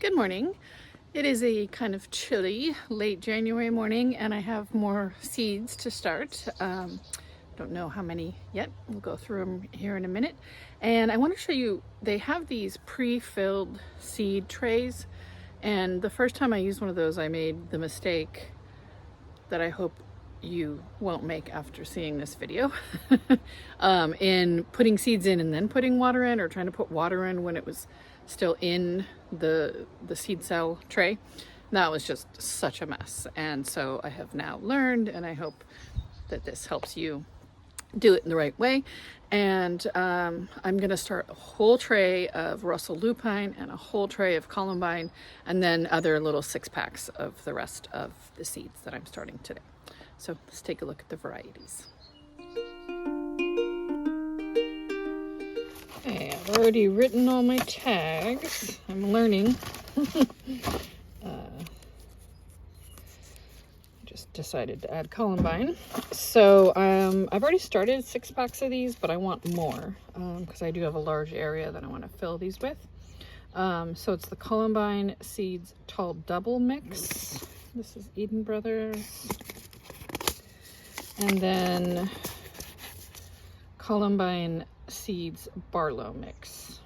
Good morning. It is a kind of chilly late January morning and I have more seeds to start. Don't know how many yet. We'll go through them here in a minute. And I want to show you, they have these pre-filled seed trays. And the first time I used one of those, I made the mistake that I hope you won't make after seeing this video in putting seeds in and then putting water in, or trying to put water in when it was still in the seed cell tray. That was just such a mess. And so I have now learned, and I hope that this helps you do it in the right way. And I'm gonna start a whole tray of Russell lupine and a whole tray of columbine, and then other little 6-packs of the rest of the seeds that I'm starting today. So let's take a look at the varieties. Okay, I've already written all my tags. I'm learning. Just decided to add columbine. So I've already started 6 packs of these, but I want more because I do have a large area that I want to fill these with. So it's the Columbine Seeds Tall Double Mix. This is Eden Brothers. And then Columbine Seeds Barlow Mix.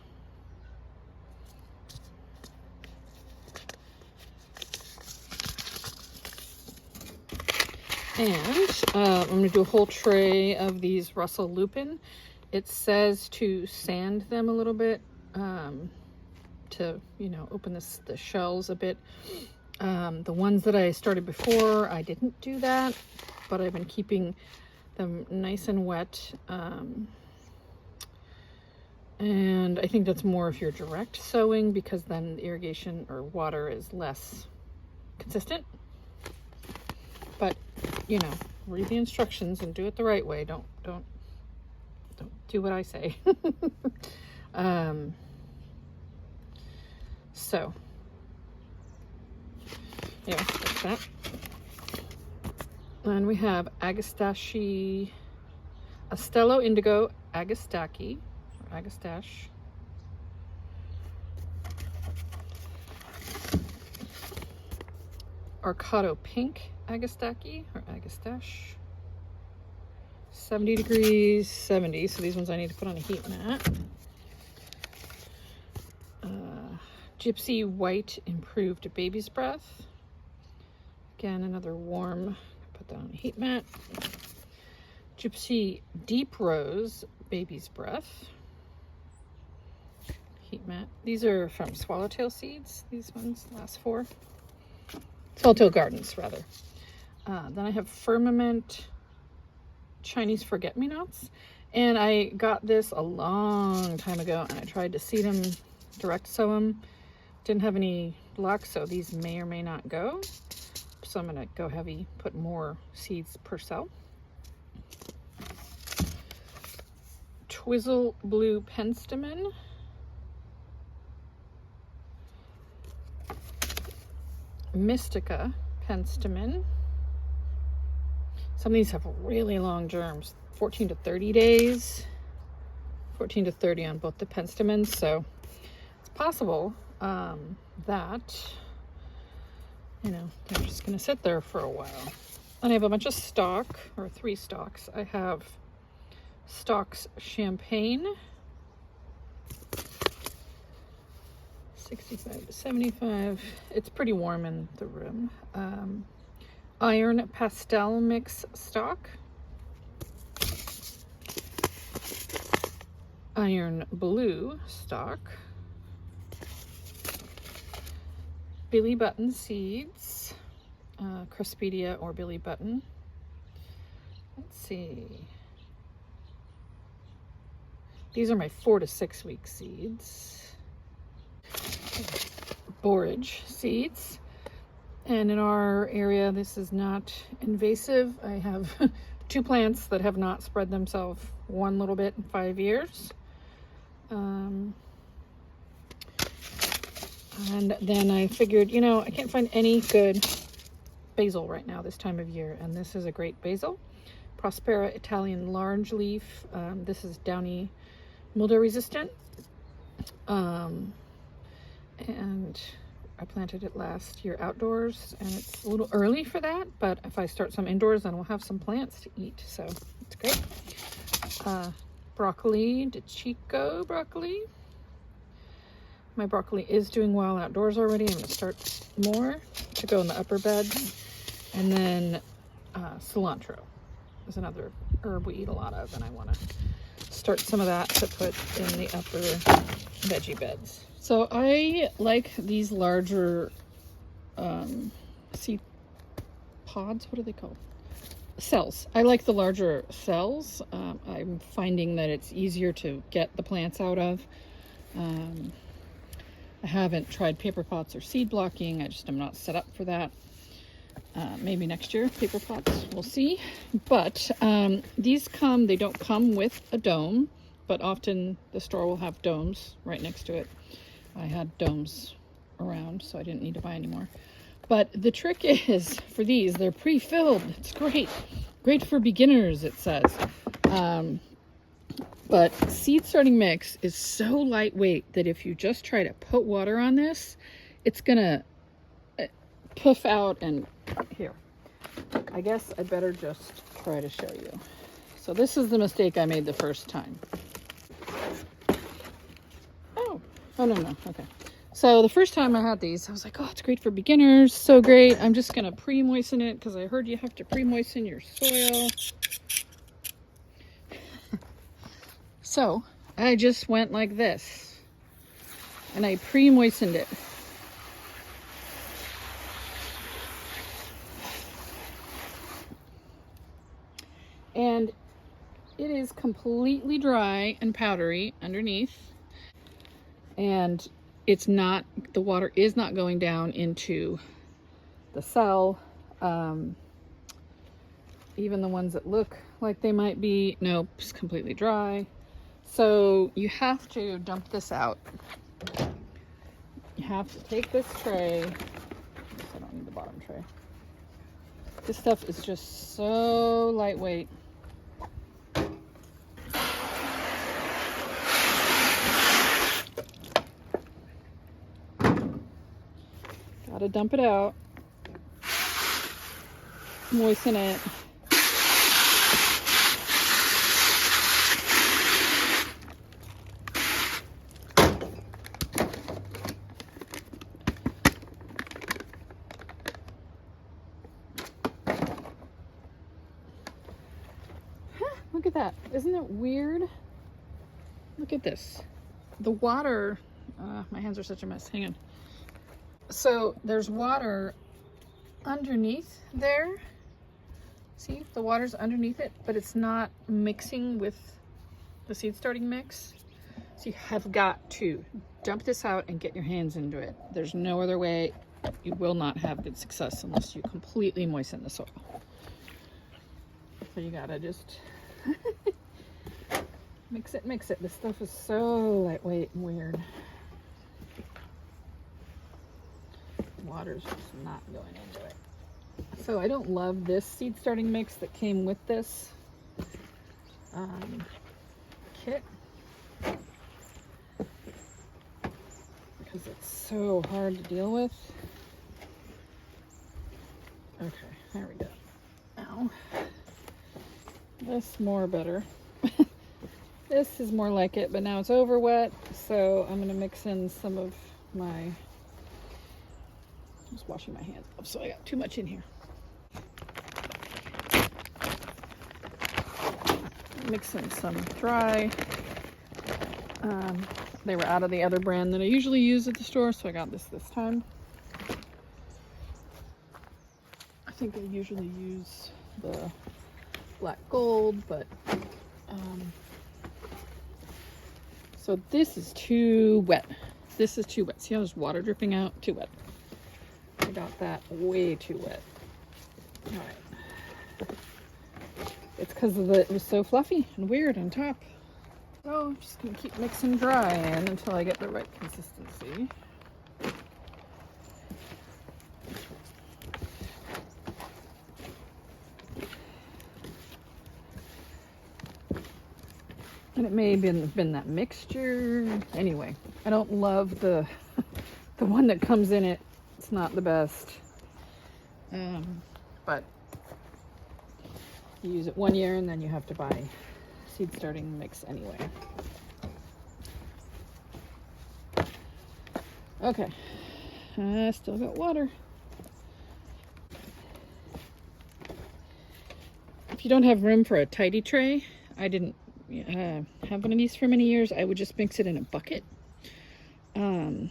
And I'm going to do a whole tray of these Russell lupin. It says to sand them a little bit to, you know, open the shells a bit. The ones that I started before, I didn't do that, but I've been keeping them nice and wet. And I think that's more if you're direct sowing, because then the irrigation or water is less consistent. But, you know, read the instructions and do it the right way. Don't do what I say. So, yeah, that's that. And we have Agastache, Astello Indigo Agastache, or Agastache. Arcado Pink Agastache, or Agastache. 70 degrees, 70. So these ones I need to put on a heat mat. Gypsy White Improved Baby's Breath. Again, another warm, put that on a heat mat. Gypsy Deep Rose Baby's Breath. Heat mat. These are from Swallowtail Seeds, these ones, last 4. Swallowtail Gardens, rather. Then I have Firmament Chinese Forget-Me-Nots. And I got this a long time ago, and I tried to seed them, direct sow them. Didn't have any luck, so these may or may not go. So I'm going to go heavy, put more seeds per cell. Twizzle Blue Penstemon. Mystica Penstemon. Some of these have really long germs, 14 to 30 days. 14 to 30 on both the penstemons, so it's possible that, you know, they're just going to sit there for a while. And I have a bunch of stock, or 3 stalks. I have Stalks Champagne, 65 to 75. It's pretty warm in the room. Iron Pastel Mix stock. Iron Blue stock. Billy Button Seeds. Cruspedia or Billy Button. Let's see. These are my 4 to 6 week seeds. Borage seeds. And in our area, this is not invasive. I have 2 plants that have not spread themselves one little bit in 5 years. And then I figured, you know, I can't find any good basil right now this time of year, and this is a great basil. Prospera Italian large leaf. This is downy mildew resistant. And I planted it last year outdoors, and it's a little early for that, but if I start some indoors, then we'll have some plants to eat, so it's great. Broccoli, de Chico broccoli. My broccoli is doing well outdoors already. I'm gonna start more to go in the upper beds. And then cilantro is another herb we eat a lot of, and I wanna start some of that to put in the upper veggie beds. So I like these larger seed pods. What are they called? Cells. I like the larger cells. I'm finding that it's easier to get the plants out of. I haven't tried paper pots or seed blocking. I just am not set up for that. Maybe next year, paper pots, we'll see. But these they don't come with a dome, but often the store will have domes right next to it. I had domes around, so I didn't need to buy any more. But the trick is, for these, they're pre-filled. It's great. Great for beginners, it says. But seed starting mix is so lightweight that if you just try to put water on this, it's gonna puff out. And here, I guess I better just try to show you. So this is the mistake I made the first time. Oh no, okay. So the first time I had these, I was like, oh, it's great for beginners, so great. I'm just gonna pre-moisten it because I heard you have to pre-moisten your soil. So I just went like this and I pre-moistened it. And it is completely dry and powdery underneath. And it's not, the water is not going down into the cell. Even the ones that look like they might be, nope, it's completely dry. So you have to dump this out. You have to take this tray. I don't need the bottom tray. This stuff is just so lightweight. Gotta dump it out. Moisten it. Look at that. Isn't it weird? Look at this. The water, my hands are such a mess. Hang on. So there's water underneath there. See, the water's underneath it, but it's not mixing with the seed starting mix. So you have got to dump this out and get your hands into it. There's no other way. You will not have good success unless you completely moisten the soil. So you gotta just mix it. This stuff is so lightweight and weird. Water's just not going into it. So I don't love this seed starting mix that came with this kit because it's so hard to deal with. Okay, there we go. Now, this more better. This is more like it, but now it's over wet, so I'm gonna mix in some of my, just washing my hands up, so I got too much in here. Mix in some dry. They were out of the other brand that I usually use at the store, so I got this time. I think I usually use the black gold, but so this is too wet. This is too wet. See how there's water dripping out? Too wet. I got that way too wet. All right. It's because it was so fluffy and weird on top. So I'm just gonna keep mixing dry in until I get the right consistency. And it may have been that mixture. Anyway, I don't love the The one that comes in it's not the best. But you use it 1 year and then you have to buy seed starting mix anyway. Okay, I still got water. If you don't have room for a tidy tray, I didn't have one of these for many years, I would just mix it in a bucket. And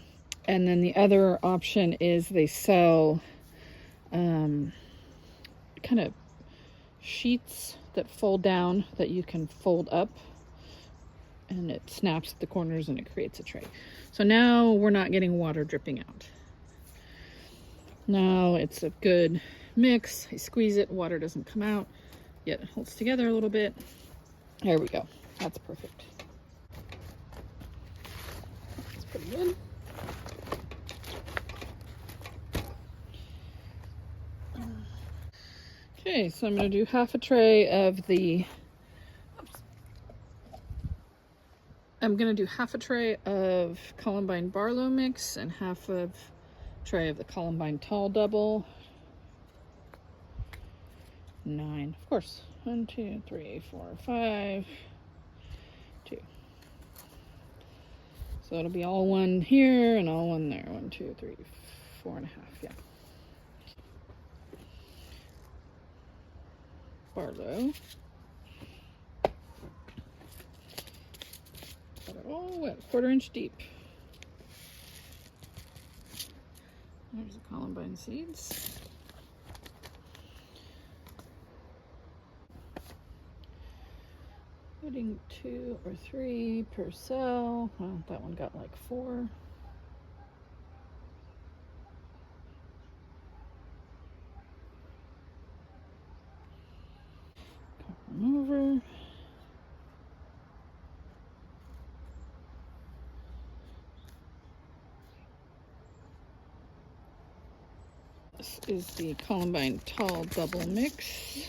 then the other option is they sell kind of sheets that fold down that you can fold up, and it snaps at the corners and it creates a tray. So now we're not getting water dripping out. Now it's a good mix. I squeeze it, water doesn't come out, yet it holds together a little bit. There we go. That's perfect. That's pretty good. Okay, so I'm going to do half a tray of the Columbine Barlow mix and half of tray of the Columbine Tall Double. 9, of course. 1, 2, 3, 4, 5, 2. So it'll be all one here and all one there. 1, 2, 3, 4 and a half. Yeah. Barlow. Got it all wet, 1/4 inch deep. There's the Columbine seeds. Putting 2 or 3 per cell. Well, that one got like 4. Cover them over. This is the Columbine Tall Double mix.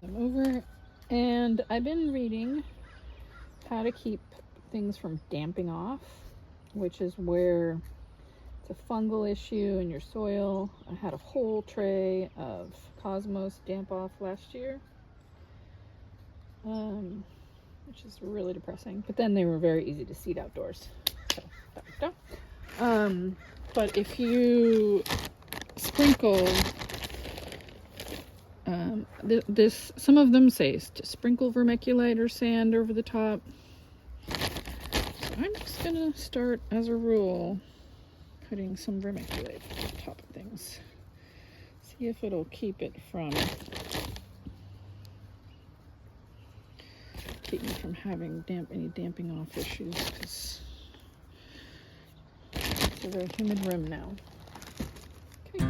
Them over, and I've been reading how to keep things from damping off, which is where it's a fungal issue in your soil. I had a whole tray of Cosmos damp off last year, which is really depressing, but then they were very easy to seed outdoors, so that worked out. But if you sprinkle some of them say to sprinkle vermiculite or sand over the top. So I'm just gonna start, as a rule, putting some vermiculite on top of things. See if it'll keep me from having any damping off issues, because it's a very humid room now. Okay.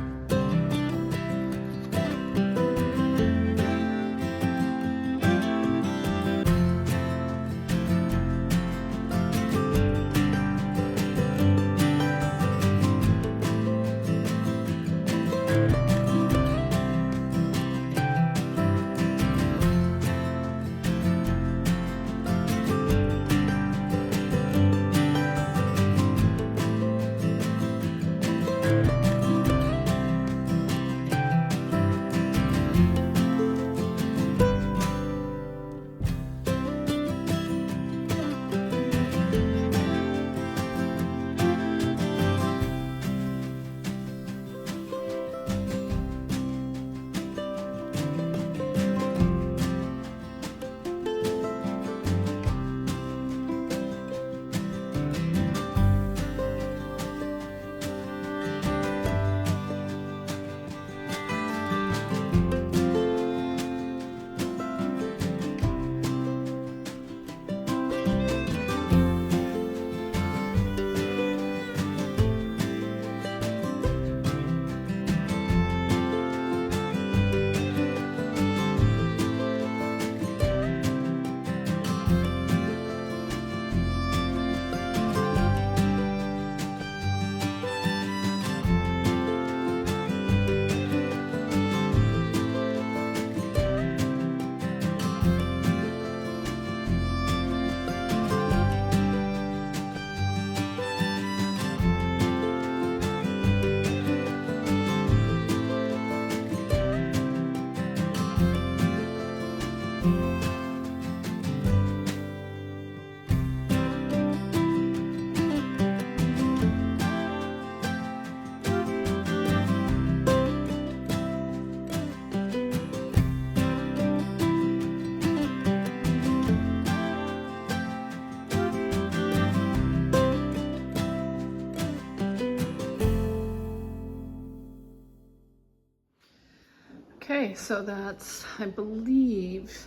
Okay, so that's, I believe,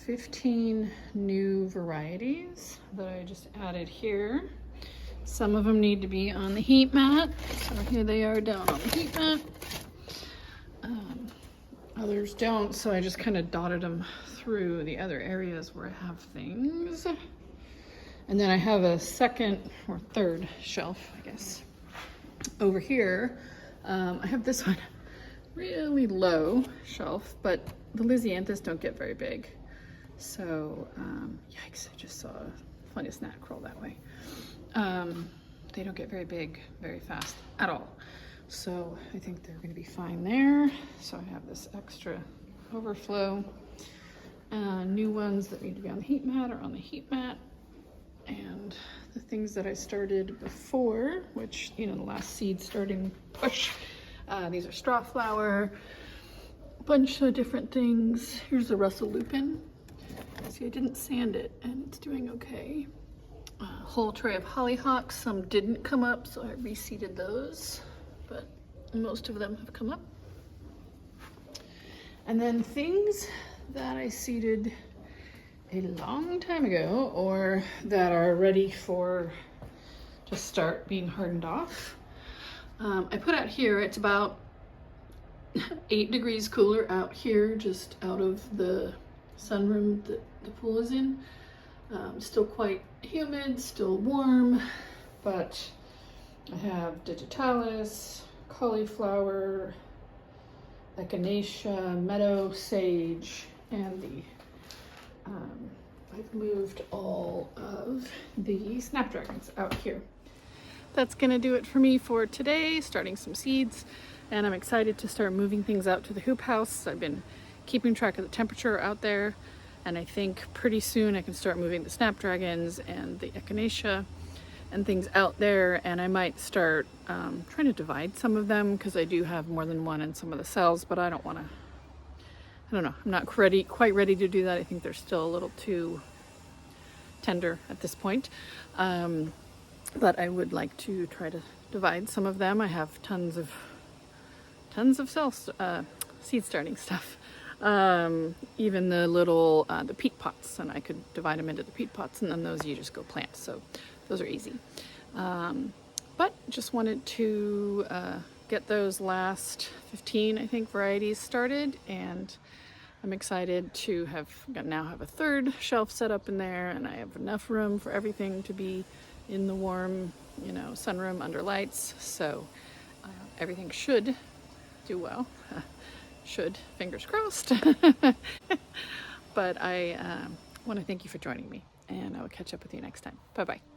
15 new varieties that I just added here. Some of them need to be on the heat mat, so here they are down on the heat mat. Others don't, so I just kind of dotted them through the other areas where I have things. And then I have a second or third shelf, I guess, over here. I have this one really low shelf, but the Lysianthus don't get very big. So, yikes, I just saw a fungus gnat crawl that way. They don't get very big very fast at all. So I think they're going to be fine there. So I have this extra overflow. New ones that need to be on the heat mat are on the heat mat. And the things that I started before, which, you know, the last seed starting push, these are straw flower, a bunch of different things. Here's the Russell lupin. See, I didn't sand it and it's doing okay. A whole tray of hollyhocks. Some didn't come up, so I reseeded those, but most of them have come up. And then things that I seeded a long time ago, or that are ready for to start being hardened off. I put out here, it's about 8 degrees cooler out here, just out of the sunroom that the pool is in. Still quite humid, still warm, but I have digitalis, cauliflower, echinacea, meadow sage, and the I've moved all of the snapdragons out here. That's gonna do it for me for today, starting some seeds, and I'm excited to start moving things out to the hoop house. I've been keeping track of the temperature out there, and I think pretty soon I can start moving the snapdragons and the echinacea and things out there, and I might start trying to divide some of them because I do have more than one in some of the cells, but I don't want to, I don't know, I'm not quite ready to do that. I think they're still a little too tender at this point, but I would like to try to divide some of them. I have tons of cells, seed starting stuff. Even the little the peat pots, and I could divide them into the peat pots, and then those you just go plant, so those are easy. But just wanted to get those last 15, I think, varieties started, and I'm excited to now have a third shelf set up in there, and I have enough room for everything to be in the warm, you know, sunroom under lights, so everything should do well. Should, fingers crossed. But I want to thank you for joining me, and I will catch up with you next time. Bye-bye.